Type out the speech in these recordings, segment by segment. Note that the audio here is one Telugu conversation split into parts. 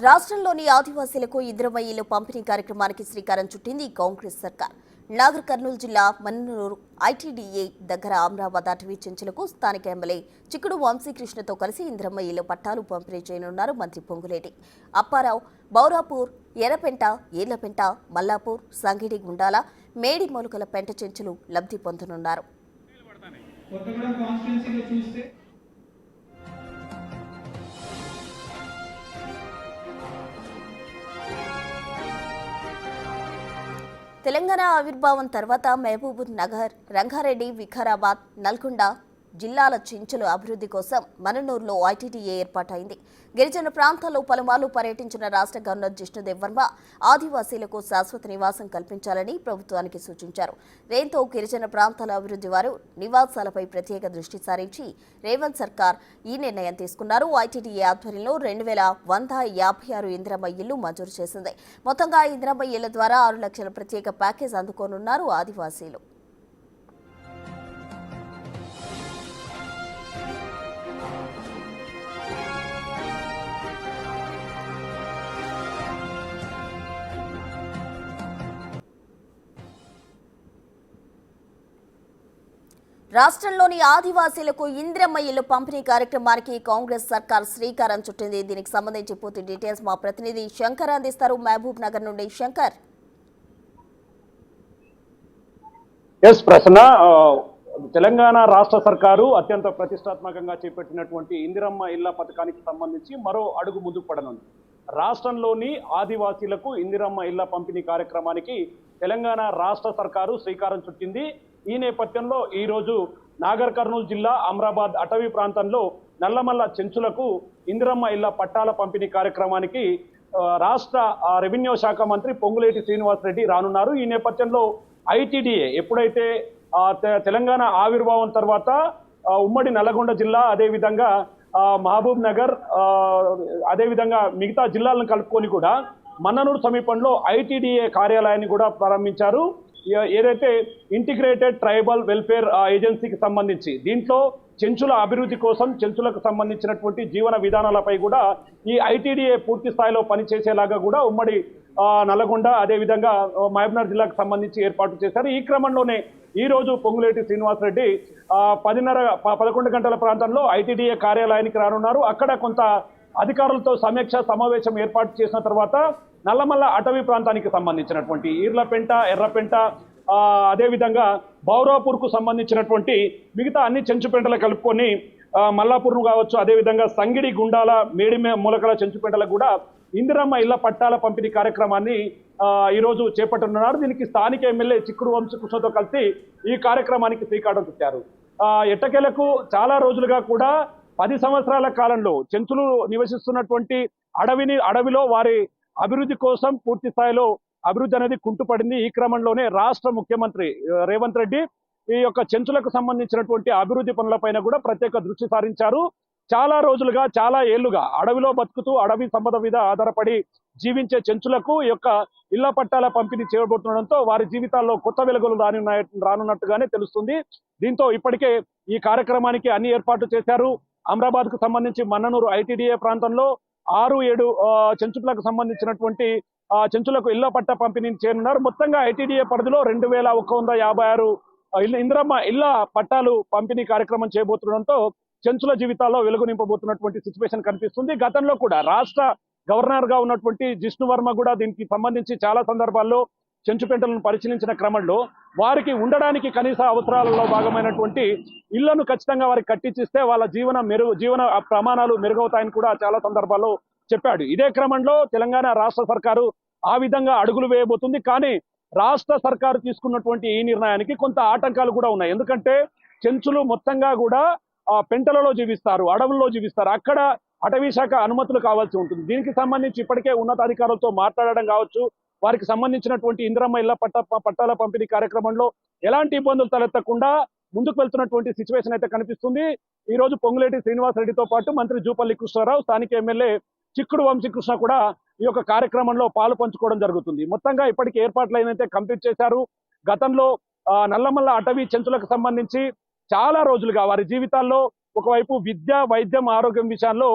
రాష్ట్రంలోని ఆదివాసీలకు ఇందిరమ్మ ఇళ్లు పంపిణీ కార్యక్రమానికి శ్రీకారం చుట్టింది కాంగ్రెస్ సర్కార్. నాగర్ కర్నూలు జిల్లా మన్ననూరు ఐటీడీఏ దగ్గర అమరాబాద్ అటవీ చెంచులకు స్థానిక ఎమ్మెల్యే చిక్కుడు వంశీకృష్ణతో కలిసి ఇందిరమ్మ ఇళ్లు పట్టాలు పంపిణీ చేయనున్నారు మంత్రి పొంగులేటి. అప్పారావు బౌరాపూర్, ఎర్రపెంట, ఏర్లపెంట, మల్లాపూర్, సంగిడి గుండాల, మేడి మొలకల పెంట చెంచులు లబ్ధి పొందనున్నారు. తెలంగాణ ఆవిర్భావం తర్వాత మహబూబ్ నగర్, రంగారెడ్డి, వికారాబాద్, నల్గొండ జిల్లాల చెంచుల అభివృద్ధి కోసం మన్ననూరులో ఐటీడీఏ ఏర్పాటైంది. గిరిజన ప్రాంతాల్లో పలుమార్లు పర్యటించిన రాష్ట్ర గవర్నర్ జిష్ణుదేవ్ వర్మ ఆదివాసీలకు శాశ్వత నివాసం కల్పించాలని ప్రభుత్వానికి సూచించారు. దీంతో గిరిజన ప్రాంతాల అభివృద్ధి వారు నివాసాలపై ప్రత్యేక దృష్టి సారించి రేవంత్ సర్కార్ ఈ నిర్ణయం తీసుకున్నారు. ఐటీడీఏ ఆధ్వర్యంలో 2156 ఇందిరమ్మ ఇళ్లు మంజూరు చేసింది. మొత్తంగా ఇందిరమ్మ ఇళ్ల ద్వారా 6 లక్షల ప్రత్యేక ప్యాకేజ్ అందుకోనున్నారు ఆదివాసీలు. రాష్ట్రంలోని ఆదివాసీలకు ఇందిరమ్మ ఇళ్లు పంపిణీ కార్యక్రమానికి కాంగ్రెస్ సర్కార్ శ్రీకారం చుట్టింది. దీనికి సంబంధించి పూర్తి డీటెయిల్స్ మా ప్రతినిధి శంకర్ అందిస్తారు. మహబూబ్ నగర్ నుండి శంకర్. ప్రశ్న తెలంగాణ రాష్ట్ర సర్కారు అత్యంత ప్రతిష్టాత్మకంగా చేపట్టినటువంటి ఇందిరమ్మ ఇళ్ల పథకానికి సంబంధించి మరో అడుగు ముందుకు పడనుంది. రాష్ట్రంలోని ఆదివాసీలకు ఇందిరమ్మ ఇళ్ల పంపిణీ కార్యక్రమానికి తెలంగాణ రాష్ట్ర సర్కారు శ్రీకారం చుట్టింది. ఈ నేపథ్యంలో ఈరోజు నాగర్ కర్నూలు జిల్లా అమరాబాద్ అటవీ ప్రాంతంలో నల్లమల్ల చెంచులకు ఇందిరమ్మ ఇళ్ల పట్టాల పంపిణీ కార్యక్రమానికి రాష్ట్ర రెవెన్యూ శాఖ మంత్రి పొంగులేటి శ్రీనివాసరెడ్డి రానున్నారు. ఈ నేపథ్యంలో ఐటీడీఏ ఎప్పుడైతే తెలంగాణ ఆవిర్భావం తర్వాత ఉమ్మడి నల్గొండ జిల్లా, అదేవిధంగా మహబూబ్ నగర్, అదేవిధంగా మిగతా జిల్లాలను కలుపుకొని కూడా మన్ననూరు సమీపంలో ఐటీడీఏ కార్యాలయాన్ని కూడా ప్రారంభించారు. ఏదైతే ఇంటిగ్రేటెడ్ ట్రైబల్ వెల్ఫేర్ ఏజెన్సీకి సంబంధించి దీంట్లో చెంచుల అభివృద్ధి కోసం చెంచులకు సంబంధించినటువంటి జీవన విధానాలపై కూడా ఈ ఐటీడీఏ పూర్తి స్థాయిలో పనిచేసేలాగా కూడా ఉమ్మడి నల్గొండ, అదేవిధంగా మహబూబ్నగర్ జిల్లాకు సంబంధించి ఏర్పాటు చేశారు. ఈ క్రమంలోనే ఈ రోజు పొంగులేటి శ్రీనివాసరెడ్డి 11 గంటల ప్రాంతంలో ఐటీడీఏ కార్యాలయానికి రానున్నారు. అక్కడ కొంత అధికారులతో సమీక్ష సమావేశం ఏర్పాటు చేసిన తర్వాత నల్లమల్ల అటవీ ప్రాంతానికి సంబంధించినటువంటి ఈర్లపెంట, ఎర్రపెంట, అదేవిధంగా బౌరాపూర్కు సంబంధించినటువంటి మిగతా అన్ని చెంచుపెంటలు కలుపుకొని మల్లాపూర్ను కావచ్చు, అదేవిధంగా సంగిడి గుండాల, మేడి మూలకల చెంచుపెంటలకు కూడా ఇందిరమ్మ ఇళ్ల పట్టాల పంపిణీ కార్యక్రమాన్ని ఈరోజు చేపట్టనున్నారు. దీనికి స్థానిక ఎమ్మెల్యే చిక్కుడు వంశీకృష్ణతో కలిసి ఈ కార్యక్రమానికి శ్రీకారం చుట్టారు. ఎట్టకేలకు చాలా రోజులుగా కూడా 10 సంవత్సరాల కాలంలో చెంచులు నివసిస్తున్నటువంటి అడవిలో వారి అభివృద్ధి కోసం పూర్తి స్థాయిలో అభివృద్ధి అనేది కుంటుపడింది. ఈ క్రమంలోనే రాష్ట్ర ముఖ్యమంత్రి రేవంత్ రెడ్డి ఈ యొక్క చెంచులకు సంబంధించినటువంటి అభివృద్ధి పనులపైన కూడా ప్రత్యేక దృష్టి సారించారు. చాలా రోజులుగా, చాలా ఏళ్లుగా అడవిలో బతుకుతూ అడవి సంపద మీద ఆధారపడి జీవించే చెంచులకు ఈ యొక్క ఇళ్ల పట్టాల పంపిణీ చేయబోతుండడంతో వారి జీవితాల్లో కొత్త వెలుగులు రానున్నట్టుగానే తెలుస్తుంది. దీంతో ఇప్పటికే ఈ కార్యక్రమానికి అన్ని ఏర్పాట్లు చేశారు. అమరాబాద్ కు సంబంధించి మన్ననూరు ఐటీడీఏ ప్రాంతంలో 6-7 చెంచులకు సంబంధించినటువంటి చెంచులకు ఇళ్ల పట్ట పంపిణీ చేయనున్నారు. మొత్తంగా ఐటీడీఏ పరిధిలో 2156 ఇందిరమ్మ ఇళ్ల పట్టాలు పంపిణీ కార్యక్రమం చేయబోతుండడంతో చెంచుల జీవితాల్లో వెలుగు నింపబోతున్నటువంటి సిచ్యువేషన్ కనిపిస్తుంది. గతంలో కూడా రాష్ట్ర గవర్నర్ గా ఉన్నటువంటి జిష్ణు వర్మ కూడా దీనికి సంబంధించి చాలా సందర్భాల్లో చెంచుపెంటలను పరిశీలించిన క్రమంలో వారికి ఉండడానికి కనీస అవసరాలలో భాగమైనటువంటి ఇళ్లను ఖచ్చితంగా వారికి కట్టించిస్తే వాళ్ళ జీవన ప్రమాణాలు మెరుగవుతాయని కూడా చాలా సందర్భాల్లో చెప్పాడు. ఇదే క్రమంలో తెలంగాణ రాష్ట్ర సర్కారు ఆ విధంగా అడుగులు వేయబోతుంది. కానీ రాష్ట్ర సర్కారు తీసుకున్నటువంటి ఈ నిర్ణయానికి కొంత ఆటంకాలు కూడా ఉన్నాయి. ఎందుకంటే చెంచులు మొత్తంగా కూడా పెంటలలో జీవిస్తారు, అడవుల్లో జీవిస్తారు. అక్కడ అటవీ శాఖ అనుమతులు కావాల్సి ఉంటుంది. దీనికి సంబంధించి ఇప్పటికే ఉన్నతాధికారులతో మాట్లాడడం కావచ్చు, వారికి సంబంధించినటువంటి ఇందిరమ్మ ఇళ్ల పట్టాల పంపిణీ కార్యక్రమంలో ఎలాంటి ఇబ్బందులు తలెత్తకుండా ముందుకు వెళ్తున్నటువంటి సిచ్యువేషన్ అయితే కనిపిస్తుంది. ఈ రోజు పొంగులేటి శ్రీనివాసరెడ్డితో పాటు మంత్రి జూపల్లి కృష్ణారావు, స్థానిక ఎమ్మెల్యే చిక్కుడు వంశీకృష్ణ కూడా ఈ యొక్క కార్యక్రమంలో పాలు పంచుకోవడం జరుగుతుంది. మొత్తంగా ఇప్పటికి ఏర్పాట్లు అయితే కంప్లీట్ చేశారు. గతంలో నల్లమల్ల అటవీ చెంచులకు సంబంధించి చాలా రోజులుగా వారి జీవితాల్లో ఒకవైపు విద్య, వైద్యం, ఆరోగ్యం విషయాల్లో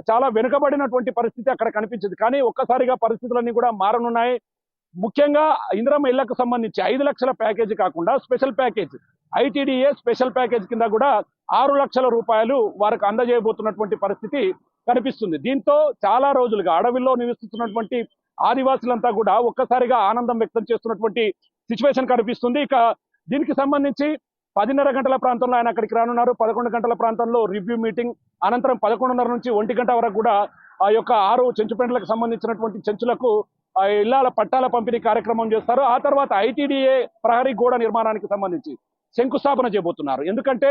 చాలా వెనుకబడినటువంటి పరిస్థితి అక్కడ కనిపించింది. కానీ ఒక్కసారిగా పరిస్థితులన్నీ కూడా మారనున్నాయి. ముఖ్యంగా ఇందిరమ్మ ఇళ్లకు సంబంధించి 5 లక్షల ప్యాకేజీ కాకుండా special package ITDA special package కింద కూడా 6 లక్షల రూపాయలు వారికి అందజేయబోతున్నటువంటి పరిస్థితి కనిపిస్తుంది. దీంతో చాలా రోజులుగా అడవిలో నివసిస్తున్నటువంటి ఆదివాసులంతా కూడా ఒక్కసారిగా ఆనందం వ్యక్తం చేస్తున్నటువంటి సిచ్యువేషన్ కనిపిస్తుంది. ఇక దీనికి సంబంధించి 10:30 గంటల ప్రాంతంలో ఆయన అక్కడికి రానున్నారు. 11 గంటల ప్రాంతంలో రివ్యూ మీటింగ్, అనంతరం 11:30 నుంచి 1 గంట వరకు కూడా ఆ యొక్క 6 చెంచుపెండ్లకు సంబంధించినటువంటి చెంచులకు ఇళ్ల పట్టాల పంపిణీ కార్యక్రమం చేస్తారు. ఆ తర్వాత ఐటీడీఏ ప్రహరీ గోడ నిర్మాణానికి సంబంధించి శంకుస్థాపన చేయబోతున్నారు. ఎందుకంటే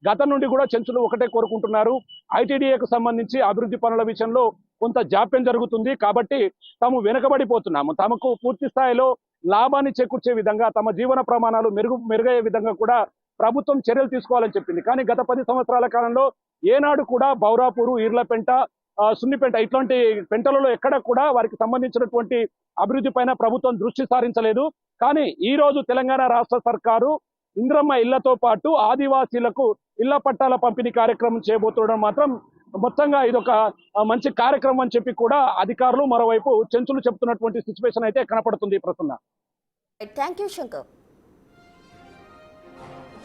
గతం నుండి కూడా చెంచులు ఒకటే కోరుకుంటున్నారు. ఐటీడీఏకు సంబంధించి అభివృద్ధి పనుల విషయంలో కొంత జాప్యం జరుగుతుంది కాబట్టి తాము వెనుకబడిపోతున్నాము, తమకు పూర్తి స్థాయిలో లాభాన్ని చేకూర్చే విధంగా తమ జీవన ప్రమాణాలు మెరుగయ్యే విధంగా కూడా ప్రభుత్వం చర్యలు తీసుకోవాలని చెప్పింది. కానీ గత 10 సంవత్సరాల కాలంలో ఏనాడు కూడా బౌరాపూరు, ఈర్లపెంట, సున్నిపెంట ఇట్లాంటి పెంటలలో ఎక్కడ కూడా వారికి సంబంధించినటువంటి అభివృద్ధి పైన ప్రభుత్వం దృష్టి సారించలేదు. కానీ ఈ రోజు తెలంగాణ రాష్ట్ర సర్కారు ఇందిరమ్మ ఇళ్లతో పాటు ఆదివాసీలకు ఇళ్ల పట్టాల పంపిణీ కార్యక్రమం చేయబోతుండడం మాత్రం మొత్తంగా ఇదొక మంచి కార్యక్రమం అని చెప్పి కూడా అధికారులు, మరోవైపు చెంచులు చెప్తున్నటువంటి సిచ్యువేషన్ అయితే కనపడుతుంది ప్రసన్న. Thank you Shankar.